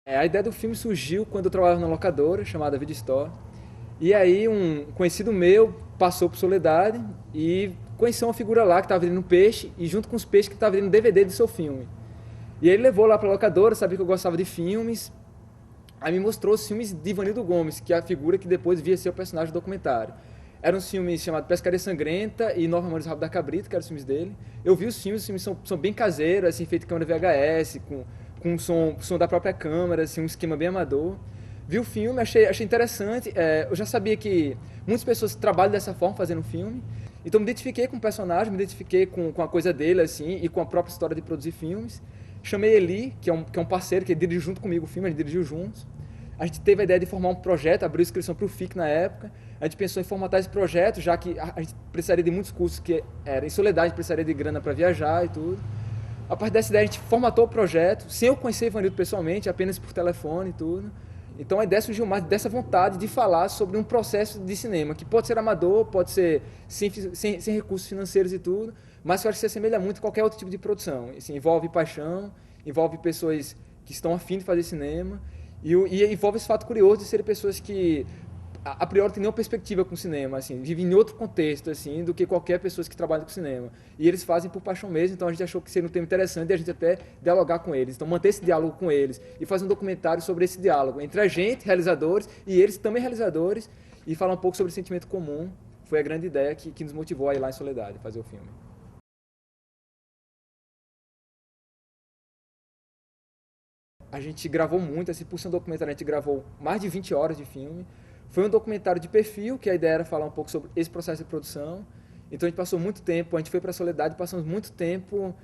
A ideia do filme surgiu quando eu trabalhava numa locadora chamada Video Store. E aí um conhecido meu passou por Soledade e conheceu uma figura lá que estava vendendo peixe e junto com os peixes que estava vendendo DVD do seu filme. E ele levou lá para a locadora, sabia que eu gostava de filmes, aí me mostrou os filmes de Ivanildo Gomes, que é a figura que depois via ser o personagem do documentário. Eram uns filmes chamados Pescaria Sangrenta e Nova Memórias do Rabo da Cabrita, que eram os filmes dele. Eu vi os filmes são bem caseiros, assim, feito em câmera VHS, com som da própria câmera, assim, um esquema bem amador. Vi o filme, achei interessante. Eu já sabia que muitas pessoas trabalham dessa forma, fazendo filme. Então me identifiquei com o personagem, me identifiquei com a coisa dele, assim, e com a própria história de produzir filmes. Chamei Eli, que é um parceiro, que dirigiu junto comigo o filme, a gente dirigiu juntos. A gente teve a ideia de formar um projeto, abriu inscrição para o FIC na época. A gente pensou em formatar esse projeto, já que a gente precisaria de muitos custos, que era em Soledade, a gente precisaria de grana para viajar e tudo. A partir dessa ideia, a gente formatou o projeto, sem eu conhecer Ivanildo pessoalmente, apenas por telefone e tudo. Então a ideia surgiu mais dessa vontade de falar sobre um processo de cinema, que pode ser amador, pode ser sem recursos financeiros e tudo, mas que eu acho que se assemelha muito a qualquer outro tipo de produção. Assim, envolve paixão, envolve pessoas que estão a fim de fazer cinema, e envolve esse fato curioso de serem pessoas que a priori tem nenhuma perspectiva com o cinema, assim, vivem em outro contexto, assim, do que qualquer pessoa que trabalha com cinema. E eles fazem por paixão mesmo, então a gente achou que seria um tema interessante e a gente até dialogar com eles. Então manter esse diálogo com eles e fazer um documentário sobre esse diálogo entre a gente, realizadores, e eles também realizadores, e falar um pouco sobre o sentimento comum. Foi a grande ideia que nos motivou a ir lá em Soledade, fazer o filme. A gente gravou muito, assim, por ser um documentário, a gente gravou mais de 20 horas de filme. Foi um documentário de perfil, que a ideia era falar um pouco sobre esse processo de produção. Então a gente passou muito tempo, a gente foi para a Soledade, passamos muito tempo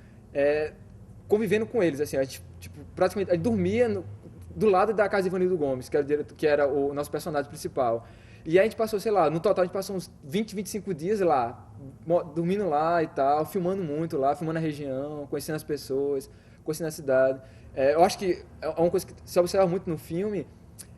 convivendo com eles. Assim, a gente, praticamente, a gente dormia do lado da casa de Ivanildo Gomes, que era o nosso personagem principal. E aí a gente passou, sei lá, no total a gente passou uns 20, 25 dias lá, dormindo lá e tal, filmando muito lá, filmando a região, conhecendo as pessoas, conhecendo a cidade. Eu acho que é uma coisa que se observa muito no filme,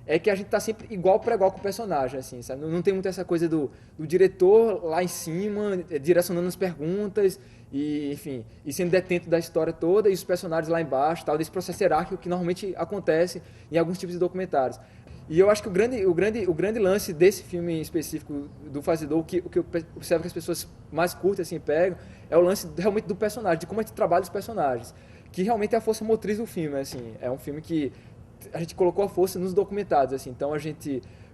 é que a gente tá sempre igual para igual com o personagem, assim, sabe? Não tem muito essa coisa do diretor lá em cima, direcionando as perguntas, e, enfim, e sendo detento da história toda, e os personagens lá embaixo, tal, desse processo hierárquico que normalmente acontece em alguns tipos de documentários. E eu acho que o grande lance desse filme específico do Fazedor, o que eu observo que as pessoas mais curtem, assim, pegam, é o lance realmente do personagem, de como a gente trabalha os personagens, que realmente é a força motriz do filme, assim. É um filme que a gente colocou a força nos documentários, assim. Então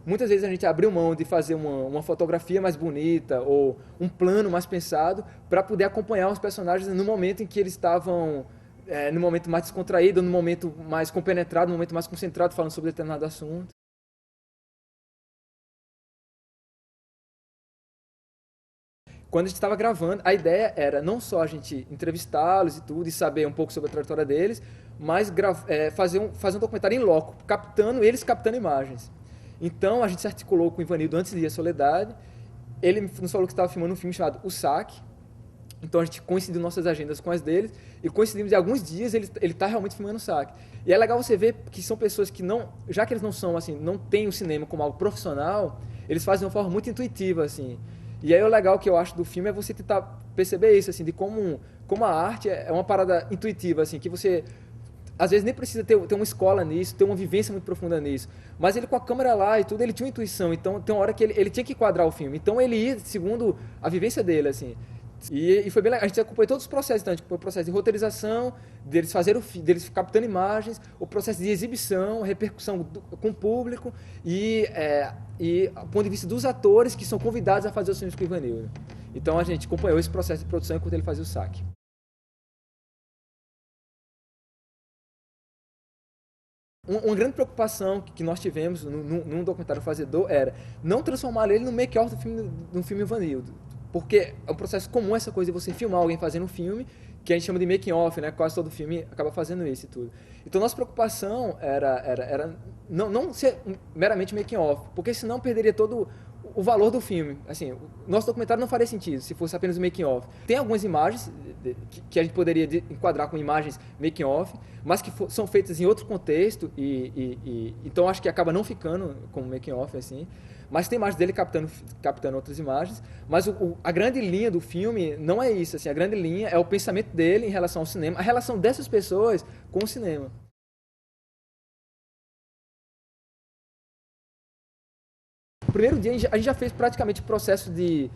muitas vezes a gente abriu mão de fazer uma fotografia mais bonita ou um plano mais pensado para poder acompanhar os personagens no momento em que eles estavam no momento mais descontraído, no momento mais compenetrado, no momento mais concentrado falando sobre determinado assunto. Quando a gente estava gravando, a ideia era não só a gente entrevistá-los e tudo, e saber um pouco sobre a trajetória deles, mas fazer um documentário em loco, captando imagens. Então a gente se articulou com o Ivanildo antes de ir à Soledade, ele nos falou que estava filmando um filme chamado O Saque, então a gente coincidiu nossas agendas com as deles, e coincidimos de alguns dias ele está realmente filmando O Saque. E é legal você ver que são pessoas que não, já que eles não são assim, não têm o cinema como algo profissional, eles fazem de uma forma muito intuitiva, assim. E aí o legal que eu acho do filme é você tentar perceber isso, assim, de como a arte é uma parada intuitiva, assim, que você às vezes nem precisa ter uma escola nisso, ter uma vivência muito profunda nisso. Mas ele com a câmera lá e tudo, ele tinha uma intuição, então tem uma hora que ele tinha que enquadrar o filme. Então ele ia segundo a vivência dele, assim. E foi bem legal. A gente acompanhou todos os processos, então a gente acompanhou o processo de roteirização, deles captando imagens, o processo de exibição, repercussão com o público e o ponto de vista dos atores que são convidados a fazer os filmes com o Ivanildo. Então a gente acompanhou esse processo de produção enquanto ele fazia o saque. Uma grande preocupação que nós tivemos num documentário Fazedor era não transformar ele no make-off do filme Ivanildo. Porque é um processo comum essa coisa de você filmar alguém fazendo um filme, que a gente chama de making-off, né? Quase todo filme acaba fazendo isso e tudo. Então nossa preocupação era não ser meramente making-off, porque senão perderia todo o valor do filme. Assim, o nosso documentário não faria sentido se fosse apenas um making-off. Tem algumas imagens que a gente poderia enquadrar com imagens making-off, mas que são feitas em outro contexto, então acho que acaba não ficando como making-off, assim. mas tem imagens dele captando outras imagens, mas a grande linha do filme não é isso, assim, a grande linha é o pensamento dele em relação ao cinema, a relação dessas pessoas com o cinema. No primeiro dia a gente já fez praticamente o processo de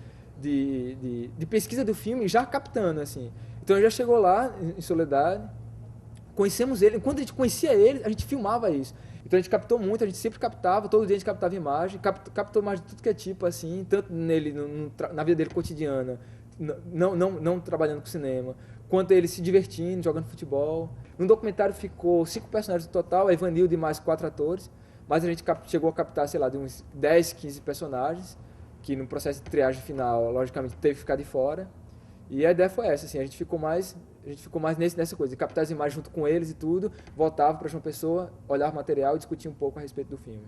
pesquisa do filme já captando, assim. Então a gente já chegou lá em Soledade, conhecemos ele, enquanto a gente conhecia ele, a gente filmava isso. Então a gente captou muito, a gente sempre captava, todo dia a gente captava imagem, captou imagem de tudo que é tipo, assim, tanto nele, na vida dele cotidiana, não trabalhando com cinema, quanto ele se divertindo, jogando futebol. No documentário ficou 5 personagens no total, a Ivanildo e mais 4 atores, mas a gente chegou a captar, sei lá, de uns 10, 15 personagens, que no processo de triagem final, logicamente, teve que ficar de fora. E a ideia foi essa, assim, a gente ficou mais nessa coisa, de captar as imagens junto com eles e tudo, voltava para João Pessoa, olhar o material e discutir um pouco a respeito do filme.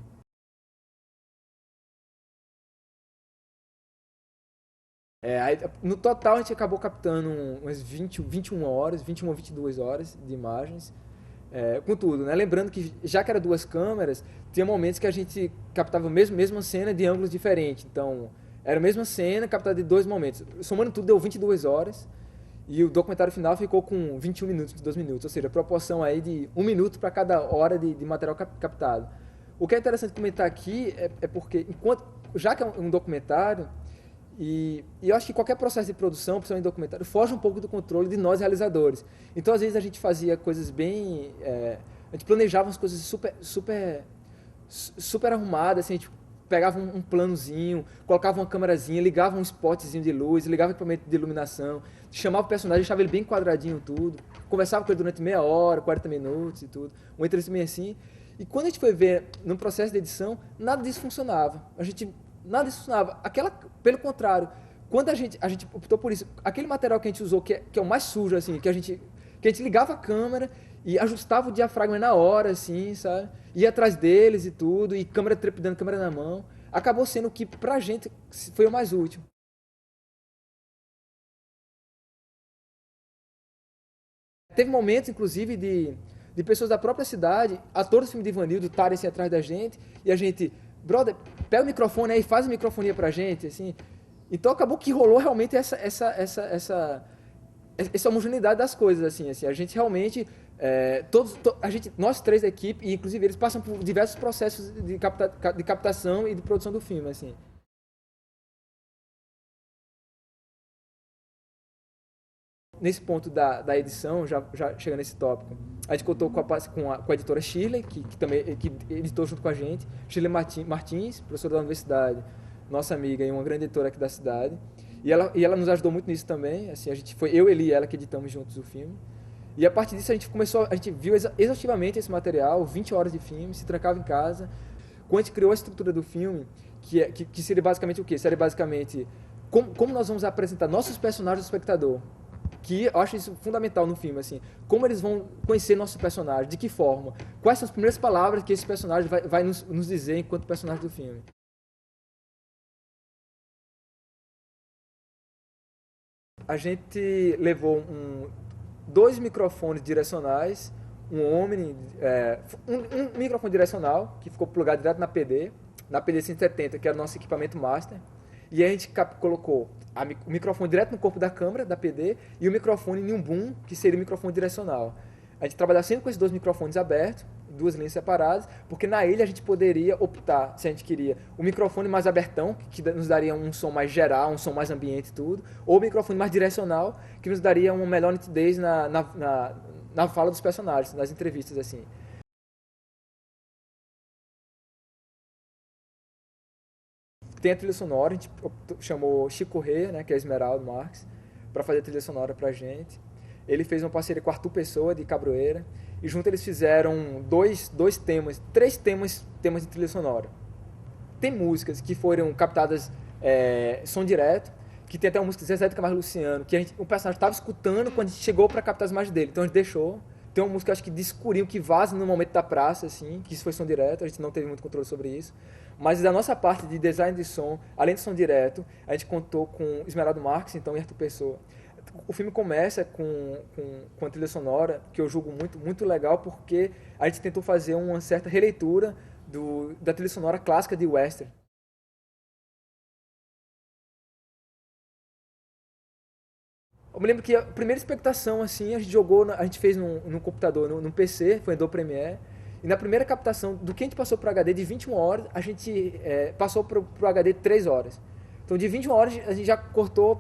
No total a gente acabou captando umas 21 horas, 21 ou 22 horas de imagens, com tudo, né? Lembrando que já que era 2 câmeras, tinha momentos que a gente captava a mesma cena de ângulos diferentes, então era a mesma cena captada de 2 momentos. Somando tudo deu 22 horas, e o documentário final ficou com 21 minutos, 22 minutos, ou seja, a proporção aí de 1 minuto para cada hora de material captado. O que é interessante comentar aqui é porque, já que é um documentário, e eu acho que qualquer processo de produção, principalmente documentário, foge um pouco do controle de nós realizadores. Então, às vezes, a gente fazia coisas bem... a gente planejava umas coisas super arrumadas, assim, a gente pegava um planozinho, colocava uma câmerazinha, ligava um spotzinho de luz, ligava equipamento de iluminação, chamava o personagem, deixava ele bem quadradinho tudo, conversava com ele durante meia hora, 40 minutos e tudo, uma entrevista meio assim. E quando a gente foi ver no processo de edição, nada disso funcionava. Nada disso funcionava. Pelo contrário, quando a gente optou por isso, aquele material que a gente usou, que é o mais sujo, assim, que a gente ligava a câmera e ajustava o diafragma na hora, assim, sabe? Ia atrás deles e tudo, e câmera trepidando, câmera na mão. Acabou sendo o que, pra gente, foi o mais útil. Teve momentos, inclusive, de pessoas da própria cidade, atores do filme de Ivanildo, estarem assim, atrás da gente, e a gente, brother, pega o microfone aí, faz a microfonia pra gente, assim. Então acabou que rolou realmente essa homogeneidade das coisas, assim, a gente realmente, nós 3 da equipe, e inclusive eles passam por diversos processos de captação e de produção do filme, assim. Nesse ponto da edição, já chegando nesse tópico, a gente contou com a editora Shirley, que editou junto com a gente, Shirley Martins, professora da universidade, nossa amiga e uma grande editora aqui da cidade, e ela nos ajudou muito nisso também, assim, foi eu, ele e ela que editamos juntos o filme, e a partir disso a gente viu exaustivamente esse material, 20 horas de filme, se trancava em casa, quando a gente criou a estrutura do filme, que seria basicamente o quê? Seria basicamente como nós vamos apresentar nossos personagens ao espectador, que eu acho isso fundamental no filme, assim, como eles vão conhecer nosso personagem, de que forma, quais são as primeiras palavras que esse personagem vai nos dizer enquanto personagem do filme. A gente levou 2 microfones direcionais, um Omni, um microfone direcional, que ficou plugado direto na PD 170, que era o nosso equipamento master, e a gente colocou o microfone direto no corpo da câmera, da PD, e o microfone em um boom, que seria o microfone direcional. A gente trabalhava sempre com esses 2 microfones abertos, 2 linhas separadas, porque na ilha a gente poderia optar, se a gente queria, o microfone mais abertão, que nos daria um som mais geral, um som mais ambiente e tudo, ou o microfone mais direcional, que nos daria uma melhor nitidez na fala dos personagens, nas entrevistas, assim. Tem a trilha sonora, a gente chamou Chico Corrêa, né, que é Esmeraldo Marques, para fazer a trilha sonora pra gente. Ele fez uma parceria com Arthur Pessoa, de Cabroeira, e junto eles fizeram três temas de trilha sonora. Tem músicas que foram captadas som direto, que tem até uma música de Zezé de Camargo e Luciano, que o personagem estava escutando quando a gente chegou para captar as imagens dele, então a gente deixou. Tem uma música, acho que de Escurinho, que vaza no momento da praça, assim, que isso foi som direto, a gente não teve muito controle sobre isso. Mas da nossa parte de design de som, além de som direto, a gente contou com Esmeraldo Marques, então, e Arthur Pessoa. O filme começa com a trilha sonora, que eu julgo muito legal, porque a gente tentou fazer uma certa releitura da trilha sonora clássica de western. Eu me lembro que a primeira expectação, assim, a gente jogou, a gente fez no computador, no PC, foi no Adobe Premiere, e na primeira captação, do que a gente passou para o HD de 21 horas, a gente passou para o HD de 3 horas. Então, de 21 horas, a gente já cortou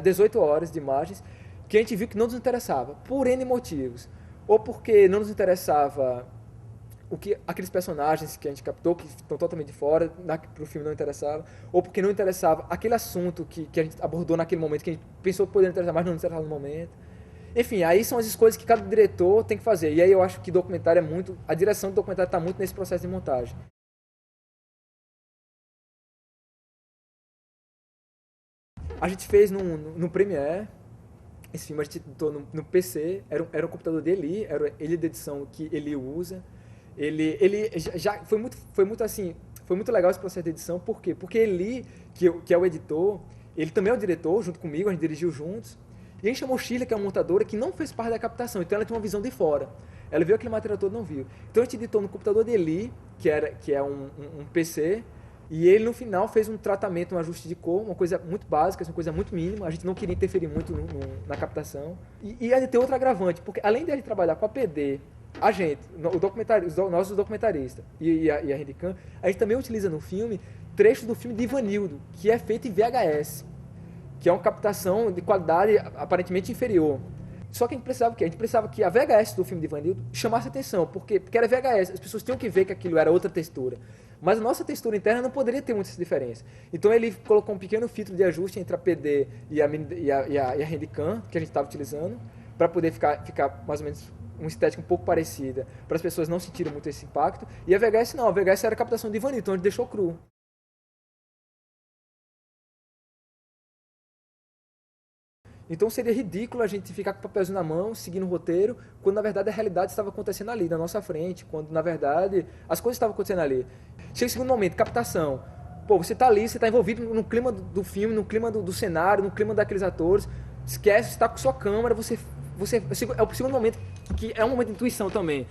18 horas de imagens, que a gente viu que não nos interessava, por N motivos. Ou porque não nos interessava aqueles personagens que a gente captou, que estão totalmente de fora, para o filme não interessava, ou porque não interessava aquele assunto que a gente abordou naquele momento, que a gente pensou que poderia interessar, mas não interessava no momento. Enfim, aí são as escolhas que cada diretor tem que fazer. E aí eu acho que documentário a direção do documentário está muito nesse processo de montagem. A gente fez no Premiere, esse filme a gente editou no PC, era um computador dele, era ele de edição que ele usa. Ele já foi muito assim, foi muito legal esse processo de edição, por quê? Porque ele, que é o editor, ele também é o diretor, junto comigo, a gente dirigiu juntos. E a gente chamou Sheila, que é uma montadora que não fez parte da captação, então ela tem uma visão de fora. Ela viu aquele material todo, não viu. Então a gente editou no computador dele, que é um PC, e ele no final fez um tratamento, um ajuste de cor, uma coisa muito básica, uma coisa muito mínima, a gente não queria interferir muito na captação. E ainda tem outro agravante, porque além de ele trabalhar com a PD, a gente, os nossos documentaristas e a Handicam, a gente também utiliza no filme trechos do filme de Ivanildo, que é feito em VHS, que é uma captação de qualidade aparentemente inferior. Só que a gente precisava o quê? A gente precisava que a VHS do filme de Ivanildo chamasse atenção, porque era VHS, as pessoas tinham que ver que aquilo era outra textura. Mas a nossa textura interna não poderia ter muita diferença. Então ele colocou um pequeno filtro de ajuste entre a PD e a Handicam, que a gente estava utilizando, para poder ficar mais ou menos uma estética um pouco parecida, para as pessoas não sentirem muito esse impacto. E a VHS não, a VHS era a captação de Ivanildo, então a gente deixou cru. Então seria ridículo a gente ficar com o papelzinho na mão, seguindo o roteiro, quando na verdade a realidade estava acontecendo ali, na nossa frente, quando na verdade as coisas estavam acontecendo ali. Chega o segundo momento, captação. Pô, você está ali, você está envolvido no clima do filme, no clima do cenário, no clima daqueles atores, esquece, você está com sua câmera, é o segundo momento, que é um momento de intuição também.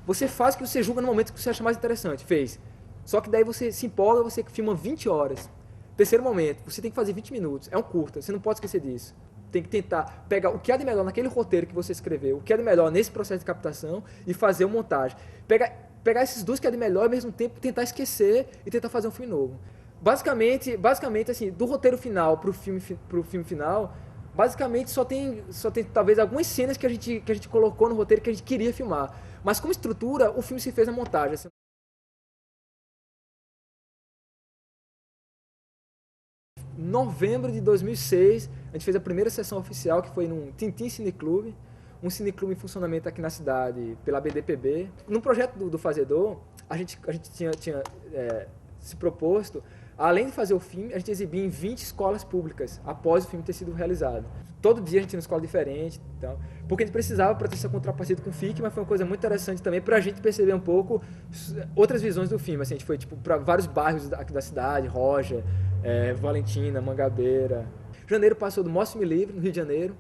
Você faz o que você julga no momento que você acha mais interessante, fez. Só que daí você se empolga, você filma 20 horas. Terceiro momento, você tem que fazer 20 minutos, é um curta, você não pode esquecer disso. Tem que tentar pegar o que há de melhor naquele roteiro que você escreveu, o que há de melhor nesse processo de captação e fazer uma montagem. Pegar esses dois que há de melhor e ao mesmo tempo tentar esquecer e tentar fazer um filme novo. Basicamente assim, do roteiro final pro filme final, basicamente só tem talvez algumas cenas que a gente colocou no roteiro que a gente queria filmar. Mas como estrutura, o filme se fez na montagem. Assim. Novembro de 2006, a gente fez a primeira sessão oficial, que foi num Tintim Cineclube, um cineclube em funcionamento aqui na cidade, pela BDPB. No projeto do Fazedor, a gente tinha se proposto, além de fazer o filme, a gente exibir em 20 escolas públicas, após o filme ter sido realizado. Todo dia a gente tinha uma escola diferente, então, porque a gente precisava para ter essa contrapartida com o FIC, mas foi uma coisa muito interessante também para a gente perceber um pouco outras visões do filme. Assim, a gente foi para vários bairros aqui da cidade, Roja, Valentina, Mangabeira. Janeiro passou do Mostre-me Livre, no Rio de Janeiro.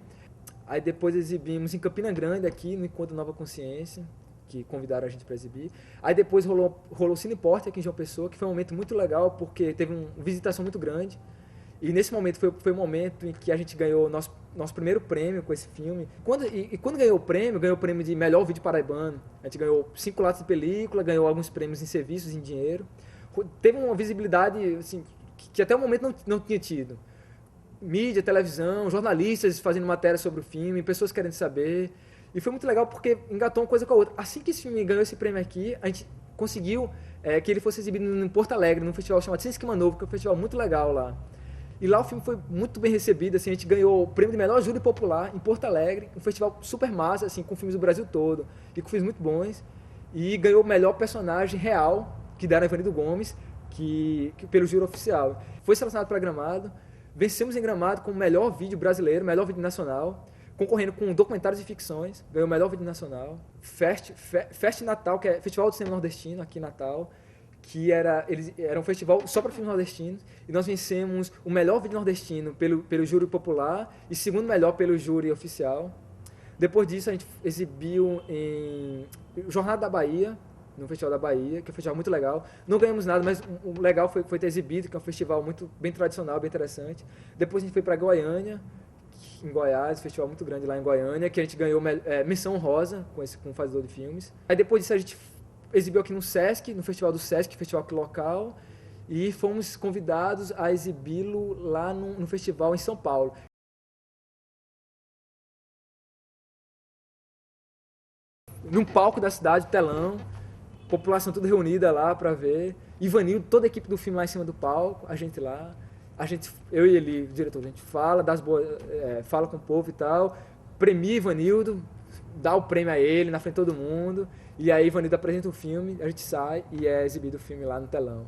Aí depois exibimos em Campina Grande, aqui no Encontro Nova Consciência, que convidaram a gente para exibir. Aí depois rolou o Cineporte aqui em João Pessoa, que foi um momento muito legal, porque teve uma visitação muito grande. E nesse momento foi o momento em que a gente ganhou nosso primeiro prêmio com esse filme. Quando ganhou o prêmio de melhor vídeo paraibano. A gente ganhou 5 latas de película, ganhou alguns prêmios em serviços, em dinheiro. Teve uma visibilidade assim, que até o momento não tinha tido. Mídia, televisão, jornalistas fazendo matéria sobre o filme, pessoas querendo saber. E foi muito legal porque engatou uma coisa com a outra. Assim que esse filme ganhou esse prêmio aqui, a gente conseguiu que ele fosse exibido em Porto Alegre, num festival chamado Sem Esquema Novo, que é um festival muito legal lá. E lá o filme foi muito bem recebido, assim, a gente ganhou o prêmio de melhor júri popular em Porto Alegre, um festival super massa, assim, com filmes do Brasil todo, e com filmes muito bons. E ganhou o melhor personagem real, que deram a Evanido Gomes, que pelo júri oficial. Foi selecionado para Gramado, vencemos em Gramado com o melhor vídeo brasileiro, melhor vídeo nacional, concorrendo com documentários e ficções, ganhou o melhor vídeo nacional. Fest Natal, que é Festival do Cinema Nordestino, aqui em Natal, que era um festival só para filmes nordestinos, e nós vencemos o melhor vídeo nordestino pelo júri popular e segundo melhor pelo júri oficial. Depois disso a gente exibiu em Jornada da Bahia, no Festival da Bahia, que é um festival muito legal. Não ganhamos nada, mas o legal foi ter exibido, que é um festival muito bem tradicional, bem interessante. Depois a gente foi para Goiânia, em Goiás, um festival muito grande lá em Goiânia, que a gente ganhou menção honrosa com o fazedor de filmes. Aí depois disso a gente exibiu aqui no Sesc, no festival do Sesc, festival aqui local, e fomos convidados a exibi-lo lá no festival em São Paulo. Num palco da cidade, telão, população toda reunida lá pra ver. Ivanildo, toda a equipe do filme lá em cima do palco, a gente lá. Eu e ele, o diretor, a gente fala, fala com o povo e tal, premia Ivanildo, dá o prêmio a ele na frente de todo mundo, e aí Ivanildo apresenta o filme, a gente sai e é exibido o filme lá no telão.